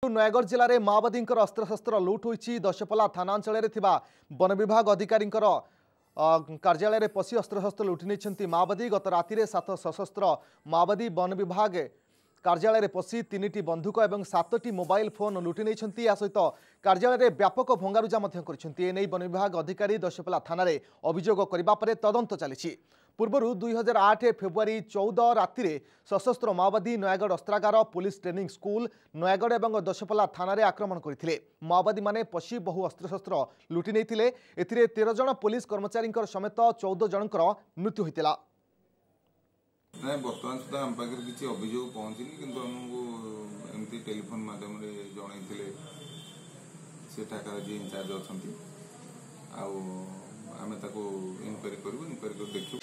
नयगढ़ जिले में माओवादी अस्त्रशस्त्र लुट होती दशपल्ला थाना अंचल वन विभाग अधिकारी कार्यालय में पशि अस्त्रशस्त्र लुटि नहीं माओवादी गत राति 7 सशस्त्र माओवादी वन विभाग कार्यालय में पशि 3टी बंधुक और 7टी मोबाइल फोन लुटि नहीं सहित कार्यालय में व्यापक भंगारुजा नहीं वन विभाग अधिकारी दशपल्ला थाना अभियोग करने तदंत चली पूर्व 2008 फेब्रुआरी 14 राति सशस्त्र माओवादी नयगढ़ अस्त्रागार पुलिस ट्रेनिंग स्कूल नयगढ़ और दशपल्ला थाना आक्रमण करते माओवादी माने पशि बहु अस्त्रशस्त्र लुटि नहीं 13 जन पुलिस कर्मचारी समेत 14 जनकर मृत्यु होता बर्तमान सुधा आम पाखे किसी अभियोग पहुंचनी किंतु आमको एमती टेलीफोन माध्यम जन से ठाकर जी इनचार्ज अच्छा आम इनक्वारी करूँ इनक्वारी कर देखिए।